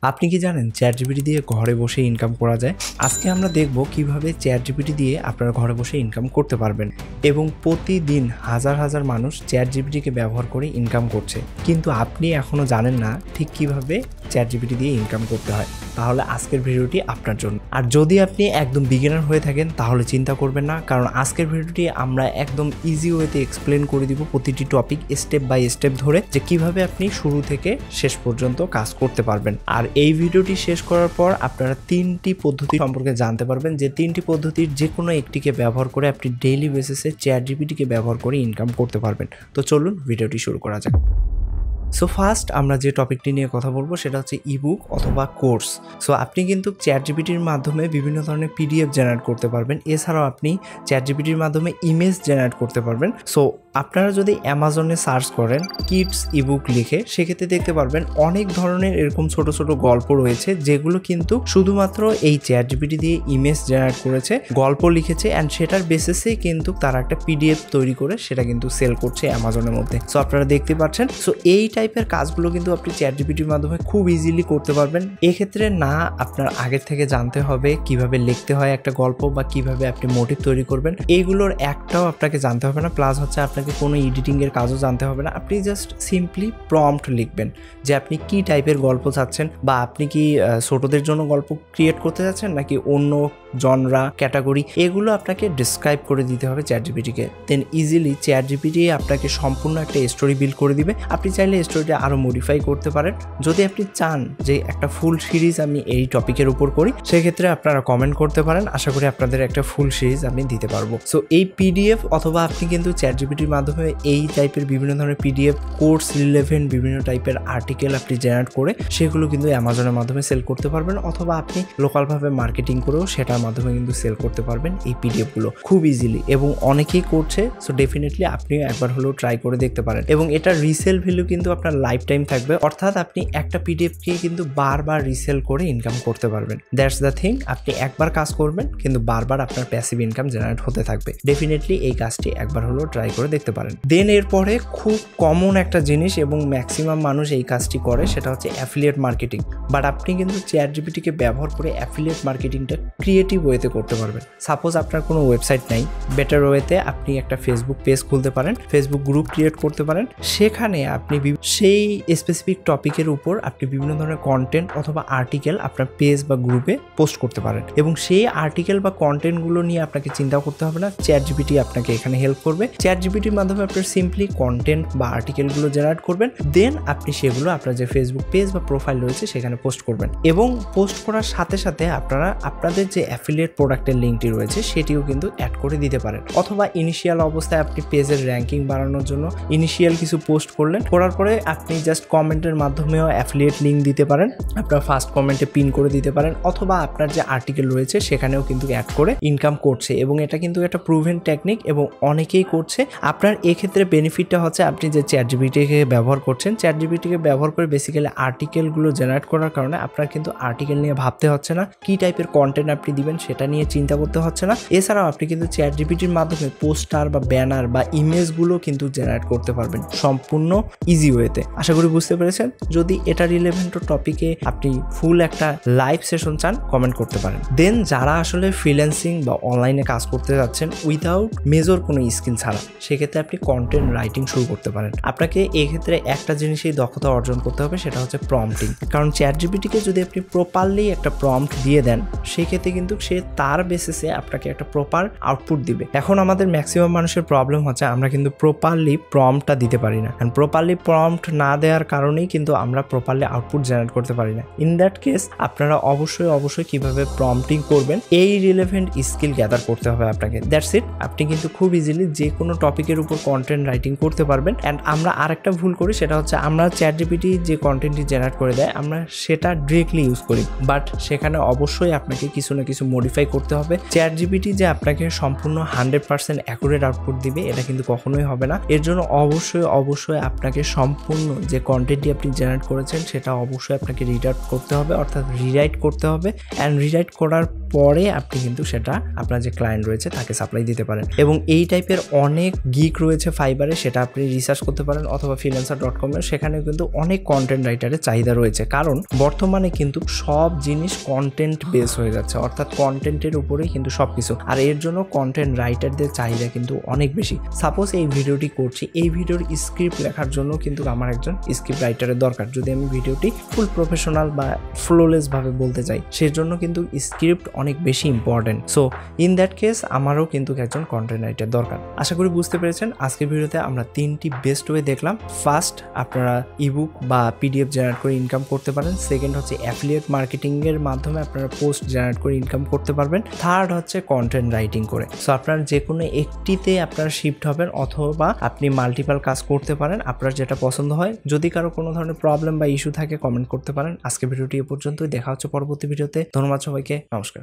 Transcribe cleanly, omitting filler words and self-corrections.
আপনি কি জানেন চ্যাটজিপিটি দিয়ে ঘরে বসে ইনকাম করা যায়? আজকে আমরা দেখব কিভাবে চ্যাটজিপিটি দিয়ে আপনারা ঘরে বসে ইনকাম করতে পারবেন এবং প্রতিদিন হাজার হাজার মানুষ চ্যাটজিপিটিকে ব্যবহার করে ইনকাম করছে, কিন্তু আপনি এখনও জানেন না ঠিক কিভাবে চ্যাটজিপিটি দিয়ে ইনকাম করতে হয়। তাহলে আজকের ভিডিওটি আপনার জন্য। আর যদি আপনি একদম বিগিনার হয়ে থাকেন তাহলে চিন্তা করবেন না, কারণ আজকের ভিডিওটি আমরা একদম ইজি ওয়েতে এক্সপ্লেন করে দিব প্রতিটি টপিক স্টেপ বাই স্টেপ ধরে, যে কিভাবে আপনি শুরু থেকে শেষ পর্যন্ত কাজ করতে পারবেন। আর এই ভিডিওটি শেষ করার পর আপনারা 3টি পদ্ধতি সম্পর্কে জানতে পারবেন, যে 3টি পদ্ধতির যে কোনো একটিকে ব্যবহার করে আপনি ডেইলি বেসিসে চ্যাটজিপিটিকে ব্যবহার করে ইনকাম করতে পারবেন। তো চলুন ভিডিওটি শুরু করা যাক। সো ফার্স্ট আমরা যে টপিকটি নিয়ে কথা বলবো সেটা হচ্ছে ইবুক অথবা কোর্স। সো আপনি কিন্তু চ্যাটজিপিটির মাধ্যমে বিভিন্ন ধরনের পিডিএফ জেনারেট করতে পারবেন। এছাড়াও আপনি চ্যাটজিপিটির মাধ্যমে ইমেজ জেনারেট করতে পারবেন। সো আপনারা যদি অ্যামাজনে সার্চ করেন কিডস ইবুক লিখে, সেক্ষেত্রে দেখতে পারবেন অনেক ধরনের এরকম ছোট ছোট গল্প রয়েছে, যেগুলো কিন্তু শুধুমাত্র এই চ্যাটজিপিটি দিয়ে ইমেজ জেনারেট করেছে, গল্প লিখেছে, অ্যান্ড সেটার বেসিসেই কিন্তু তারা একটা পিডিএফ তৈরি করে সেটা কিন্তু সেল করছে অ্যামাজনের মধ্যে। সো আপনারা দেখতে পাচ্ছেন। সো এই টাইপের কাজগুলো কিন্তু আপনি চ্যাটজিপিটির মাধ্যমে খুব ইজিলি করতে পারবেন। এক্ষেত্রে না আপনার আগের থেকে জানতে হবে কিভাবে লিখতে হয় একটা গল্প, বা কিভাবে আপনি মোটিভ তৈরি করবেন, এইগুলোর একটাও আপনাকে জানতে হবে না। প্লাস হচ্ছে আপনাকে কোনো এডিটিংয়ের কাজও জানতে হবে না। আপনি জাস্ট সিম্পলি প্রম্পট লিখবেন যে আপনি কি টাইপের গল্প চাচ্ছেন, বা আপনি কি ছোটদের জন্য গল্প ক্রিয়েট করতে চাচ্ছেন নাকি অন্য জনরা ক্যাটাগরি, এগুলো আপনাকে ডিসক্রাইব করে দিতে হবে চ্যাটজিপিটিকে। দেন ইজিলি চ্যাটজিপিটি আপনাকে সম্পূর্ণ একটা স্টোরি বিল্ড করে দিবে। আপনি চাইলে স্টোরিটা আরও মডিফাই করতে পারেন। যদি আপনি চান যে একটা ফুল সিরিজ আমি এই টপিকের উপর করি, সেক্ষেত্রে আপনারা কমেন্ট করতে পারেন। আশা করি আপনাদের একটা ফুল সিরিজ আমি দিতে পারবো। সো এই পিডিএফ অথবা আপনি কিন্তু চ্যাটজিপিটির মাধ্যমে এই টাইপের বিভিন্ন ধরনের পিডিএফ, কোর্স রিলেভেন্ট বিভিন্ন টাইপের আর্টিকেল আপনি জেনারেট করে সেগুলো কিন্তু অ্যামাজনের মাধ্যমে সেল করতে পারবেন, অথবা আপনি লোকালভাবে মার্কেটিং করেও সেটার মাধ্যমে কিন্তু সেল করতে পারবেন এই পিডিএফগুলো খুব ইজিলি, এবং অনেকেই করছে। সো ডেফিনেটলি আপনিও একবার হলেও ট্রাই করে দেখতে পারেন, এবং এটা রিসেল ভ্যালু কিন্তু আপনার লাইফ টাইম থাকবে। অর্থাৎ আপনি একটা পিডিএফকে কিন্তু বারবার রিসেল করে ইনকাম করতে পারবেন। That's the thing. আপনি একবার কাজ করবেন কিন্তু বারবার আপনার প্যাসিভ ইনকাম জেনারেট হতে থাকবে। ডেফিনেটলি এই কাজটি একবার হলেও ট্রাই করে দেখতে পারেন। দেন এরপরে খুব কমন একটা জিনিস এবং ম্যাক্সিমাম মানুষ এই কাজটি করে, সেটা হচ্ছে অ্যাফিলিয়েট মার্কেটিং। বাট আপনি কিন্তু চ্যাটজিপিটিকে ব্যবহার করে অ্যাফিলিয়েট মার্কেটিংটা ক্রিয়েটিভ ওয়েতে করতে পারবেন। সাপোজ আপনার কোনো ওয়েবসাইট নাই, বেটার ওয়েতে আপনি একটা ফেসবুক পেজ খুলতে পারেন, ফেসবুক গ্রুপ ক্রিয়েট করতে পারেন। সেখানে আপনি সেই স্পেসিফিক টপিকের উপর আপনি বিভিন্ন ধরনের কন্টেন্ট অথবা আর্টিকেল আপনার পেজ বা গ্রুপে পোস্ট করতে পারেন, এবং সেই আর্টিকেল বা কন্টেন্টগুলো নিয়ে আপনাকে চিন্তা করতে হবে না। চ্যাটজিপিটি আপনাকে এখানে হেল্প করবে। চ্যাটজিপিটির মাধ্যমে আপনার সিম্পলি কন্টেন্ট বা আর্টিকেলগুলো জেনারেট করবেন, দেন আপনি সেগুলো আপনার যে ফেসবুক পেজ বা প্রোফাইল রয়েছে সেখানে পোস্ট করবেন, এবং পোস্ট করার সাথে সাথে আপনারা আপনাদের যে অ্যাফিলিয়েট প্রোডাক্টের লিঙ্কটি রয়েছে সেটিও কিন্তু অ্যাড করে দিতে পারেন। অথবা ইনিশিয়াল অবস্থায় আপনি পেজের র্যাঙ্কিং বাড়ানোর জন্য ইনিশিয়াল কিছু পোস্ট করলেন, করার পরে আপনি জাস্ট কমেন্টের মাধ্যমেও অ্যাফিলিয়েট লিঙ্ক দিতে পারেন, আপনার ফার্স্ট কমেন্টে পিন করে দিতে পারেন, অথবা আপনার যে আর্টিকেল রয়েছে সেখানেও কিন্তু অ্যাড করে ইনকাম করছে, এবং এটা কিন্তু একটা প্রুভেন টেকনিক এবং অনেকেই করছে। আপনার এক্ষেত্রে বেনিফিটটা হচ্ছে আপনি যে চ্যাটজিপিটিকে ব্যবহার করছেন, চ্যাটজিপিটিকে ব্যবহার করে বেসিক্যালি আর্টিকেলগুলো জেনারেট করার কারণে আপনার কিন্তু আর্টিকেল নিয়ে ভাবতে হচ্ছে না, কি টাইপের কন্টেন্ট আপনি দিবেন সেটা নিয়ে চিন্তা করতে হচ্ছে না। এছাড়াও আপনি কিন্তু চ্যাটজিপিটির মাধ্যমে পোস্টার বা ব্যানার বা ইমেজগুলো কিন্তু জেনারেট করতে পারবেন সম্পূর্ণ ইজি ওয়েতে। আশা করি বুঝতে পেরেছেন। যদি এটা রিলেভেন্ট টপিকে আপনি ফুল একটা লাইভ সেশন চান, কমেন্ট করতে পারেন। দেন যারা আসলে ফ্রিল্যান্সিং বা অনলাইনে কাজ করতে যাচ্ছেন উইদাউট মেজর কোনো স্কিল ছাড়া, সেক্ষেত্রে আপনি কন্টেন্ট রাইটিং শুরু করতে পারেন। আপনাকে এক্ষেত্রে একটা জিনিসেই দক্ষতা অর্জন করতে হবে, সেটা হচ্ছে প্রম্পটিং। কারণ চ্যাটজিপিটিকে যদি আপনি প্রপারলি একটা প্রম্পট দিয়ে দেন, সেক্ষেত্রে কিন্তু সে তার বেসিসে আপনাকে একটা প্রপার আউটপুট দিবে। এখন আমাদের ম্যাক্সিমাম মানুষের প্রবলেম হচ্ছে আমরা কিন্তু প্রপারলি প্রম্পটটা দিতে পারি না, কারণ প্রপারলি প্রম্পট না দেওয়ার কারণেই কিন্তু আমরা প্রপারলি আউটপুট জেনারেট করতে পারি না। ইন দ্যাট কেস আপনারা অবশ্যই কিভাবে প্রম্পটিং করবেন এই রিলেভেন্ট স্কিল গ্যাদার করতে হবে আপনাকে। That's it. আপনি কিন্তু খুব ইজিলি যে কোনো টপিকের উপর কন্টেন্ট রাইটিং করতে পারবেন। অ্যান্ড আমরা আরেকটা ভুল করি, সেটা হচ্ছে আমরা চ্যাটজিপিটি যে কন্টেন্টটি জেনারেট করে দেয় আমরা সেটা ডিরেক্টলি ইউজ করি, বাট সেখানে অবশ্যই আপনাকে কিছু না কিছু মডিফাই করতে হবে। চ্যাটজিপিটি যে আপনাকে সম্পূর্ণ 100% অ্যাকুরেট আউটপুট দিবে এটা কিন্তু কখনোই হবে না। এর জন্য অবশ্যই আপনাকে সম্পূর্ণ যে কন্টেন্টটি আপনি জেনারেট করেছেন সেটা অবশ্যই আপনাকে রিড আউট করতে হবে, অর্থাৎ রিরাইট করতে হবে। অ্যান্ড রিরাইট করার পরে আপনি কিন্তু সেটা আপনার যে ক্লায়েন্ট রয়েছে তাকে সাপ্লাই দিতে পারেন। এবং এই টাইপের অনেক গিগ রয়েছে ফাইবারে, সেটা আপনি রিসার্চ করতে পারেন, অথবা freelancer.com এর সেখানেও কিন্তু অনেক কন্টেন্ট রাইটারের চাহিদা রয়েছে, কারণ বর্তমানে কিন্তু সব জিনিস কন্টেন্ট বেস হয়ে যাচ্ছে, অর্থাৎ কন্টেন্টের উপরেই কিন্তু সবকিছু। আর এর জন্য কন্টেন্ট রাইটারদের চাহিদা কিন্তু অনেক বেশি। সাপোজ এই ভিডিওটি করছি, এই ভিডিওর স্ক্রিপ্ট লেখার জন্য কিন্তু আমার একজন স্ক্রিপ্ট রাইটারের দরকার, যদি আমি ভিডিওটি ফুল প্রফেশনাল বা ফ্লোলেস ভাবে বলতে চাই, সেজন্য কিন্তু স্ক্রিপ্ট অনেক বেশি important. So in that case আমারও কিন্তু একজন কন্টেন্ট রাইটার দরকার। আশা করি বুঝতে পেরেছেন। আজকের ভিডিওতে আমরা 3টি বেস্ট ওয়ে দেখলাম। ফার্স্ট, আপনারা ইবুক বা পিডিএফ জেনারেট করে ইনকাম করতে পারেন। সেকেন্ড হচ্ছে অ্যাফিলিয়েট মার্কেটিং এর মাধ্যমে আপনারা পোস্ট জেনারেট করে ইনকাম করতে পারবেন। থার্ড হচ্ছে কন্টেন্ট রাইটিং করে। সো আপনার যে কোনো একটিতে আপনারা শিফট হবেন, অথবা আপনি মাল্টিপাল কাজ করতে পারেন, আপনার যেটা পছন্দ হয়। যদি কারো কোনো ধরনের প্রবলেম বা ইস্যু থাকে কমেন্ট করতে পারেন। আজকের ভিডিওটি এ পর্যন্তই, দেখা হচ্ছে পরবর্তী ভিডিওতে। ধন্যবাদ সবাইকে, নমস্কার।